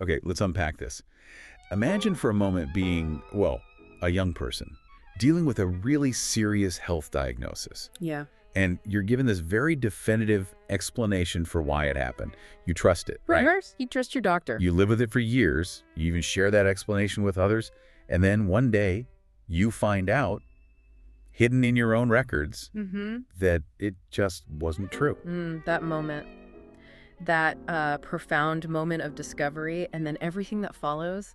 Okay, let's unpack this. Imagine for a moment being, well, a young person, dealing with a really serious health diagnosis. Yeah. And you're given this very definitive explanation for why it happened. You trust it, right? You trust your doctor. You live with it for years. You even share that explanation with others. And then one day, you find out, hidden in your own records, that it just wasn't true. That moment. That profound moment of discovery, and then everything that follows,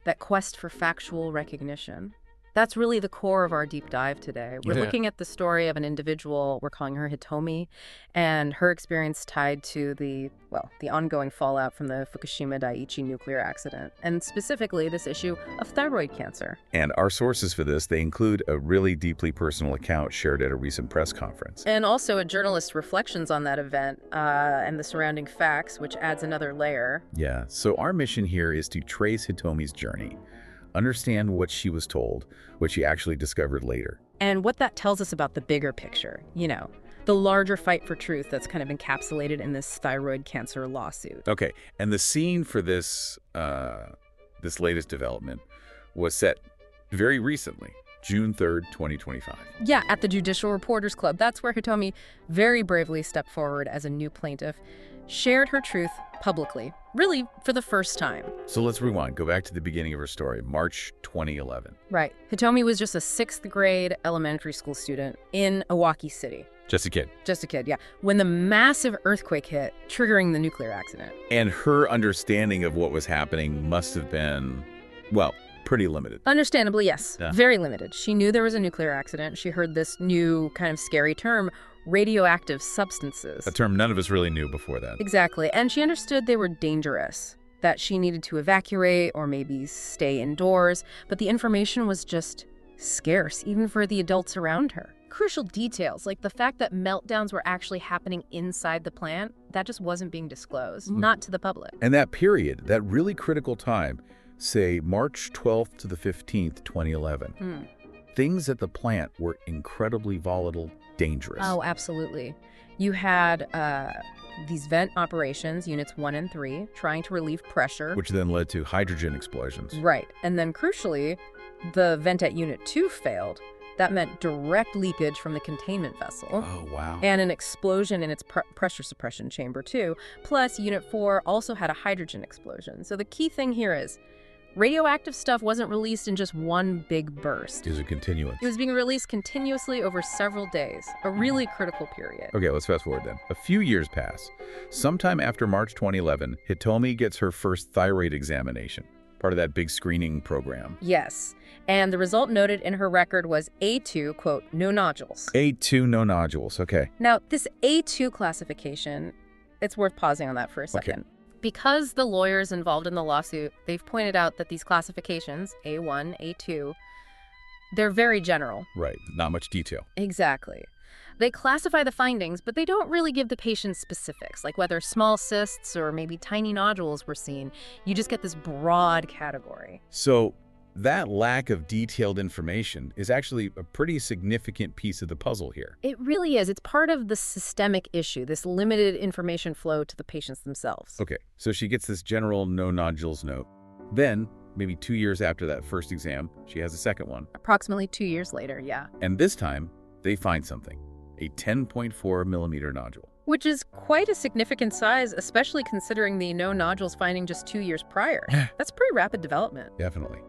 that quest for factual recognition. That's really the core of our deep dive today. We're looking at the story of an individual, we're calling her Hitomi, and her experience tied to the ongoing fallout from the Fukushima Daiichi nuclear accident, and specifically this issue of thyroid cancer. And our sources for this, they include a really deeply personal account shared at a recent press conference. And also a journalist's reflections on that event and the surrounding facts, which adds another layer. Yeah, so our mission here is to trace Hitomi's journey, understand what she was told, what she actually discovered later. And what that tells us about the bigger picture, the larger fight for truth that's kind of encapsulated in this thyroid cancer lawsuit. Okay, and the scene for this this latest development was set very recently, June 3rd, 2025. Yeah, at the Judicial Reporters Club. That's where Hitomi very bravely stepped forward as a new plaintiff, shared her truth publicly, really for the first time. So let's rewind, go back to the beginning of her story, March 2011. Right. Hitomi was just a 6th grade elementary school student in Iwaki City. Just a kid. Just a kid, yeah. When the massive earthquake hit, triggering the nuclear accident. And her understanding of what was happening must have been, well, pretty limited. Understandably, yes. Yeah. Very limited. She knew there was a nuclear accident. She heard this new kind of scary term, radioactive substances. A term none of us really knew before that. Exactly. And she understood they were dangerous, that she needed to evacuate or maybe stay indoors. But the information was just scarce, even for the adults around her. Crucial details, like the fact that meltdowns were actually happening inside the plant, that just wasn't being disclosed, not to the public. And that period, that really critical time, say March 12th to the 15th, 2011, things at the plant were incredibly volatile, dangerous. Oh, absolutely. You had these vent operations, units 1 and 3, trying to relieve pressure. Which then led to hydrogen explosions. Right. And then crucially, the vent at unit 2 failed. That meant direct leakage from the containment vessel. Oh, wow. And an explosion in its pressure suppression chamber, too. Plus, Unit 4 also had a hydrogen explosion. So the key thing here is radioactive stuff wasn't released in just one big burst. It was a continuance. It was being released continuously over several days, a really critical period. Okay, let's fast forward then. A few years pass. Sometime after March 2011, Hitomi gets her first thyroid examination, part of that big screening program. Yes. And the result noted in her record was A2, quote, no nodules. A2, no nodules. Okay. Now, this A2 classification, it's worth pausing on that for a second. Okay. Because the lawyers involved in the lawsuit, they've pointed out that these classifications, A1, A2, they're very general. Right. Not much detail. Exactly. They classify the findings, but they don't really give the patient specifics, like whether small cysts or maybe tiny nodules were seen. You just get this broad category. So that lack of detailed information is actually a pretty significant piece of the puzzle here. It really is. It's part of the systemic issue, this limited information flow to the patients themselves. Okay, so she gets this general no nodules note. Then, maybe 2 years after that first exam, she has a second one. Approximately 2 years later, yeah. And this time, they find something, a 10.4 millimeter nodule. Which is quite a significant size, especially considering the no nodules finding just 2 years prior. That's pretty rapid development. Definitely.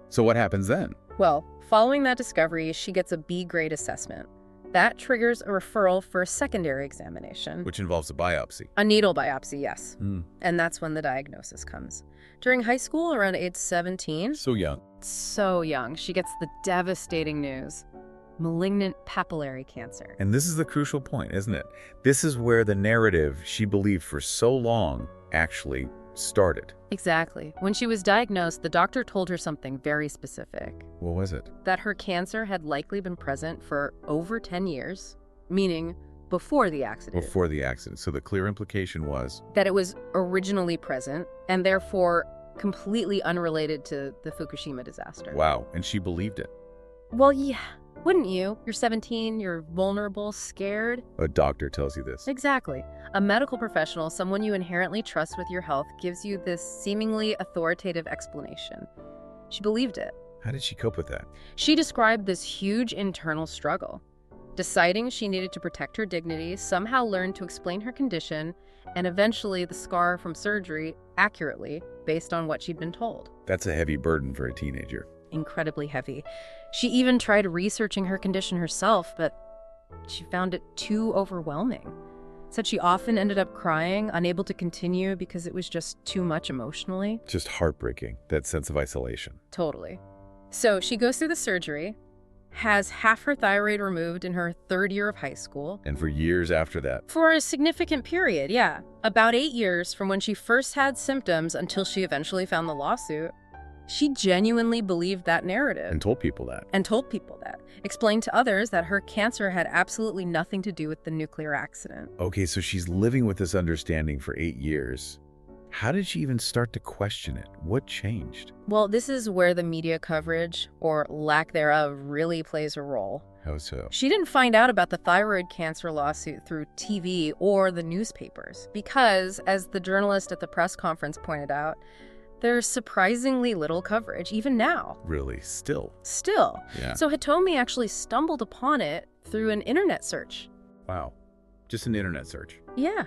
So what happens then? Well, following that discovery, she gets a B-grade assessment. That triggers a referral for a secondary examination. Which involves a biopsy. A needle biopsy, yes. And that's when the diagnosis comes. During high school, around age 17. So young. So young. She gets the devastating news. Malignant papillary cancer. And this is the crucial point, isn't it? This is where the narrative she believed for so long actually started. Exactly. When she was diagnosed, the doctor told her something very specific. What was it? That her cancer had likely been present for over 10 years, meaning before the accident. Before the accident. So the clear implication was that it was originally present and therefore completely unrelated to the Fukushima disaster. Wow. And she believed it. Well, yeah. Wouldn't you? You're 17, you're vulnerable, scared. A doctor tells you this. Exactly. A medical professional, someone you inherently trust with your health, gives you this seemingly authoritative explanation. She believed it. How did she cope with that? She described this huge internal struggle. Deciding she needed to protect her dignity, somehow learned to explain her condition, and eventually the scar from surgery accurately based on what she'd been told. That's a heavy burden for a teenager. Incredibly heavy. She even tried researching her condition herself, but she found it too overwhelming. Said she often ended up crying, unable to continue because it was just too much emotionally. Just heartbreaking, that sense of isolation. Totally. So she goes through the surgery, has half her thyroid removed in her 3rd year of high school. And for years after that. For a significant period, yeah. About 8 years from when she first had symptoms until she eventually found the lawsuit. She genuinely believed that narrative. And told people that. Explained to others that her cancer had absolutely nothing to do with the nuclear accident. Okay, so she's living with this understanding for 8 years. How did she even start to question it? What changed? Well, this is where the media coverage, or lack thereof, really plays a role. How so? She didn't find out about the thyroid cancer lawsuit through TV or the newspapers because, as the journalist at the press conference pointed out, there's surprisingly little coverage, even now. Really? Still? Yeah. So Hitomi actually stumbled upon it through an internet search. Wow. Just an internet search. Yeah.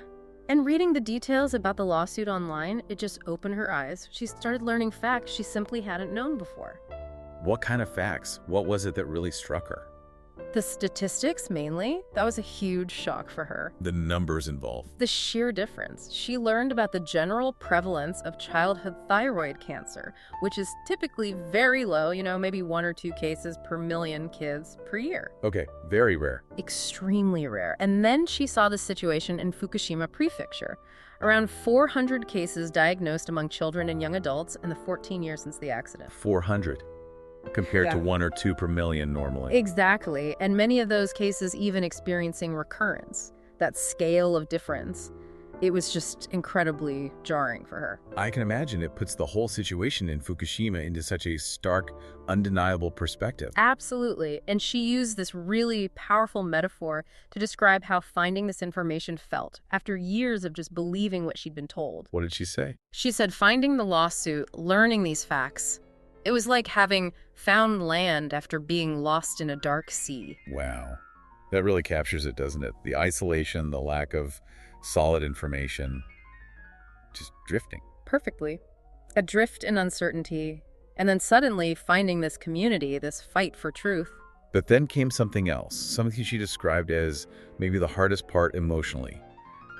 And reading the details about the lawsuit online, it just opened her eyes. She started learning facts she simply hadn't known before. What kind of facts? What was it that really struck her? The statistics, mainly. That was a huge shock for her. The numbers involved. The sheer difference. She learned about the general prevalence of childhood thyroid cancer, which is typically very low, maybe 1 or 2 cases per million kids per year. Okay, very rare. Extremely rare. And then she saw the situation in Fukushima Prefecture. Around 400 cases diagnosed among children and young adults in the 14 years since the accident. 400. Compared to 1 or 2 per million normally. Exactly. And many of those cases even experiencing recurrence. That scale of difference. It was just incredibly jarring for her. I can imagine it puts the whole situation in Fukushima into such a stark, undeniable perspective. Absolutely. And she used this really powerful metaphor to describe how finding this information felt after years of just believing what she'd been told. What did she say? She said finding the lawsuit, learning these facts, it was like having found land after being lost in a dark sea. Wow. That really captures it, doesn't it? The isolation, the lack of solid information, just drifting. Perfectly. Adrift in uncertainty, and then suddenly finding this community, this fight for truth. But then came something else, something she described as maybe the hardest part emotionally,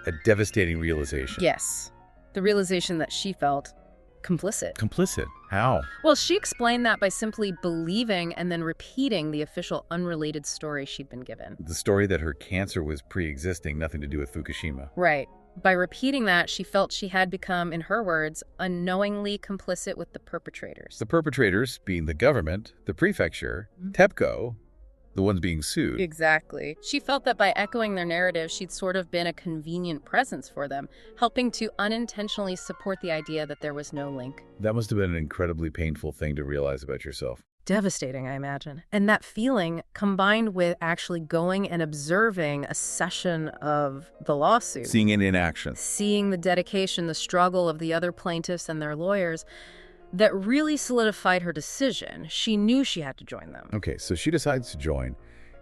a devastating realization. Yes. The realization that she felt complicit. Complicit? How? Well, she explained that by simply believing and then repeating the official unrelated story she'd been given. The story that her cancer was pre-existing, nothing to do with Fukushima. Right. By repeating that, she felt she had become, in her words, unknowingly complicit with the perpetrators. The perpetrators being the government, the prefecture, TEPCO, the ones being sued. Exactly. She felt that by echoing their narrative, she'd sort of been a convenient presence for them, helping to unintentionally support the idea that there was no link. That must have been an incredibly painful thing to realize about yourself. Devastating, I imagine. And that feeling, combined with actually going and observing a session of the lawsuit. Seeing it in action. Seeing the dedication, the struggle of the other plaintiffs and their lawyers, that really solidified her decision. She knew she had to join them. Okay, so she decides to join,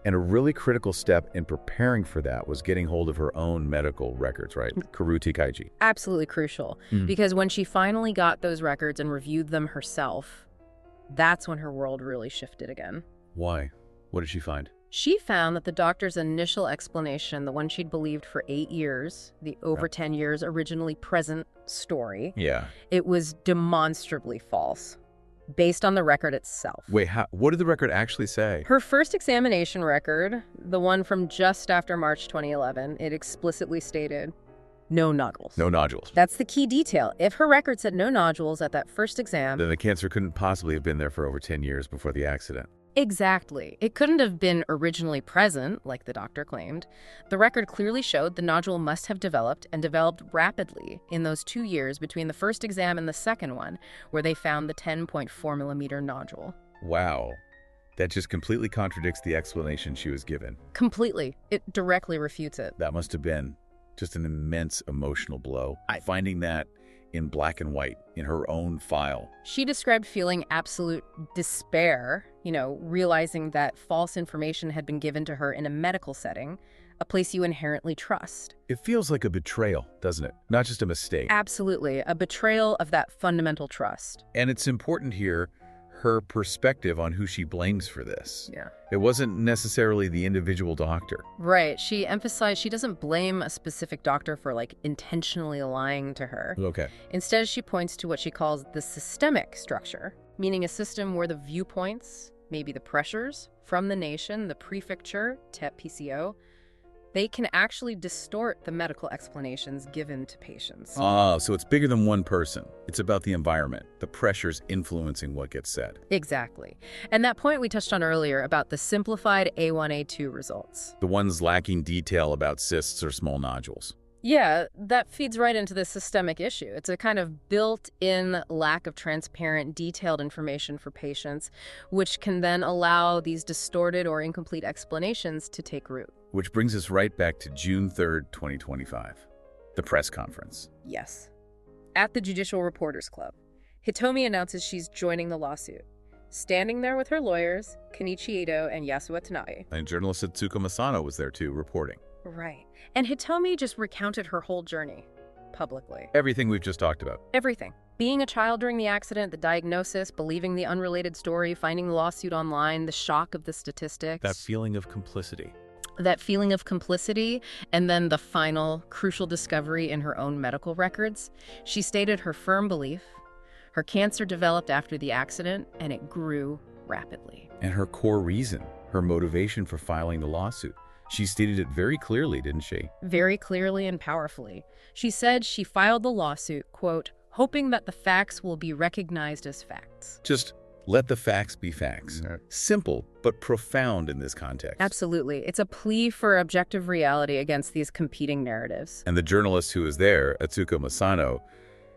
and a really critical step in preparing for that was getting hold of her own medical records, right? Karuti. Absolutely crucial, because when she finally got those records and reviewed them herself, that's when her world really shifted again. Why? What did she find? She found that the doctor's initial explanation, the one she'd believed for 8 years, the over 10 years originally present story, it was demonstrably false, based on the record itself. Wait, what did the record actually say? Her first examination record, the one from just after March 2011, it explicitly stated, no nodules. No nodules. That's the key detail. If her record said no nodules at that first exam, then the cancer couldn't possibly have been there for over 10 years before the accident. Exactly. It couldn't have been originally present, like the doctor claimed. The record clearly showed the nodule must have developed, and developed rapidly, in those 2 years between the first exam and the second one, where they found the 10.4 millimeter nodule. Wow. That just completely contradicts the explanation she was given. Completely. It directly refutes it. That must have been just an immense emotional blow. Finding that in black and white in her own file. She described feeling absolute despair, realizing that false information had been given to her in a medical setting, a place you inherently trust. It feels like a betrayal, doesn't it? Not just a mistake. Absolutely. A betrayal of that fundamental trust. And it's important here, her perspective on who she blames for this. Yeah. It wasn't necessarily the individual doctor. Right. She emphasized she doesn't blame a specific doctor for, intentionally lying to her. Okay. Instead, she points to what she calls the systemic structure, meaning a system where the viewpoints, maybe the pressures from the nation, the prefecture, TEP PCO, they can actually distort the medical explanations given to patients. Ah, so it's bigger than one person. It's about the environment, the pressures influencing what gets said. Exactly. And that point we touched on earlier about the simplified A1A2 results. The ones lacking detail about cysts or small nodules. Yeah, that feeds right into the systemic issue. It's a kind of built-in lack of transparent, detailed information for patients, which can then allow these distorted or incomplete explanations to take root. Which brings us right back to June 3rd, 2025, the press conference. Yes. At the Judicial Reporters Club, Hitomi announces she's joining the lawsuit. Standing there with her lawyers, Kenichi Ito and Yasuo Tanae. And journalist Atsuko Masano was there too, reporting. Right. And Hitomi just recounted her whole journey, publicly. Everything we've just talked about. Everything. Being a child during the accident, the diagnosis, believing the unrelated story, finding the lawsuit online, the shock of the statistics. That feeling of complicity. And then the final, crucial discovery in her own medical records. She stated her firm belief. Her cancer developed after the accident, and it grew rapidly. And her core reason, her motivation for filing the lawsuit. She stated it very clearly, didn't she? Very clearly and powerfully. She said she filed the lawsuit, quote, hoping that the facts will be recognized as facts. Just let the facts be facts. Simple, but profound in this context. Absolutely. It's a plea for objective reality against these competing narratives. And the journalist who was there, Atsuko Masano,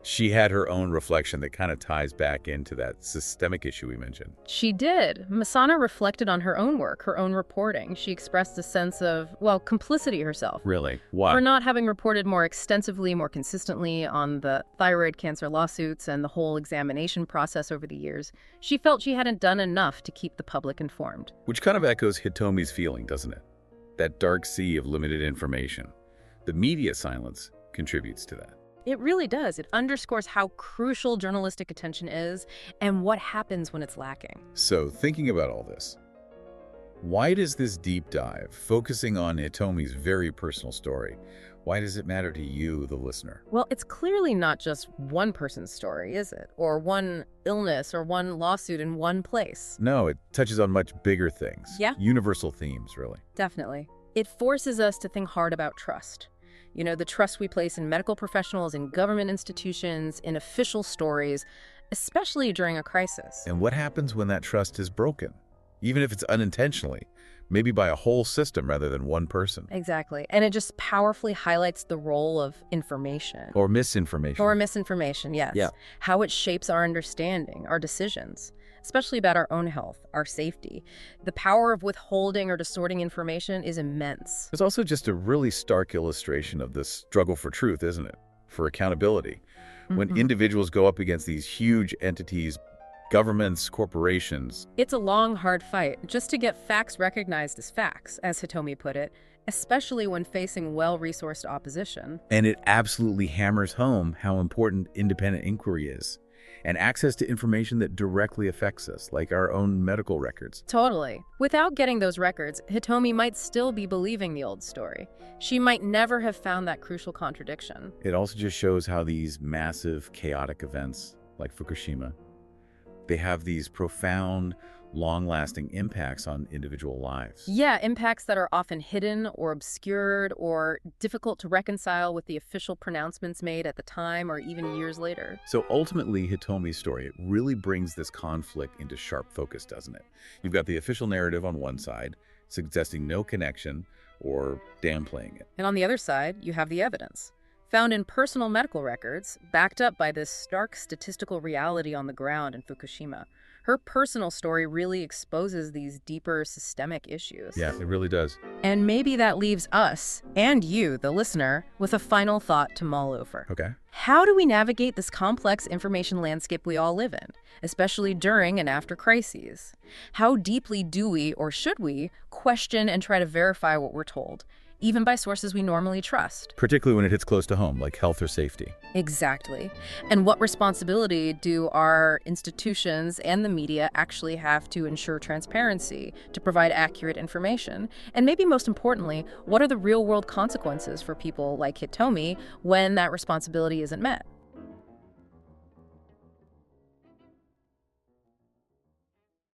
she had her own reflection that kind of ties back into that systemic issue we mentioned. She did. Masano reflected on her own work, her own reporting. She expressed a sense of, complicity herself. Really? Why? For not having reported more extensively, more consistently on the thyroid cancer lawsuits and the whole examination process over the years. She felt she hadn't done enough to keep the public informed. Which kind of echoes Hitomi's feeling, doesn't it? That dark sea of limited information. The media silence contributes to that. It really does. It underscores how crucial journalistic attention is and what happens when it's lacking. So, thinking about all this, why does this deep dive, focusing on Hitomi's very personal story, why does it matter to you, the listener? Well, it's clearly not just one person's story, is it? Or one illness or one lawsuit in one place. No, it touches on much bigger things. Yeah. Universal themes, really. Definitely. It forces us to think hard about trust. The trust we place in medical professionals, in government institutions, in official stories, especially during a crisis. And what happens when that trust is broken? Even if it's unintentionally, maybe by a whole system rather than one person. Exactly. And it just powerfully highlights the role of information. Or misinformation. Or misinformation, yes. Yeah. How it shapes our understanding, our decisions, especially about our own health, our safety. The power of withholding or distorting information is immense. It's also just a really stark illustration of the struggle for truth, isn't it? For accountability. When individuals go up against these huge entities, governments, corporations. It's a long, hard fight just to get facts recognized as facts, as Hitomi put it, especially when facing well-resourced opposition. And it absolutely hammers home how important independent inquiry is. And access to information that directly affects us, like our own medical records. Totally. Without getting those records, Hitomi might still be believing the old story. She might never have found that crucial contradiction. It also just shows how these massive, chaotic events, like Fukushima, they have these profound, long-lasting impacts on individual lives. Yeah, impacts that are often hidden or obscured or difficult to reconcile with the official pronouncements made at the time or even years later. So ultimately, Hitomi's story, it really brings this conflict into sharp focus, doesn't it? You've got the official narrative on one side, suggesting no connection or downplaying it. And on the other side, you have the evidence. found in personal medical records, backed up by this stark statistical reality on the ground in Fukushima. Her personal story really exposes these deeper systemic issues. Yeah, it really does. And maybe that leaves us, and you, the listener, with a final thought to mull over. Okay. How do we navigate this complex information landscape we all live in, especially during and after crises? How deeply do we, or should we, question and try to verify what we're told, even by sources we normally trust? Particularly when it hits close to home, like health or safety. Exactly. And what responsibility do our institutions and the media actually have to ensure transparency, to provide accurate information? And maybe most importantly, what are the real-world consequences for people like Hitomi when that responsibility isn't met?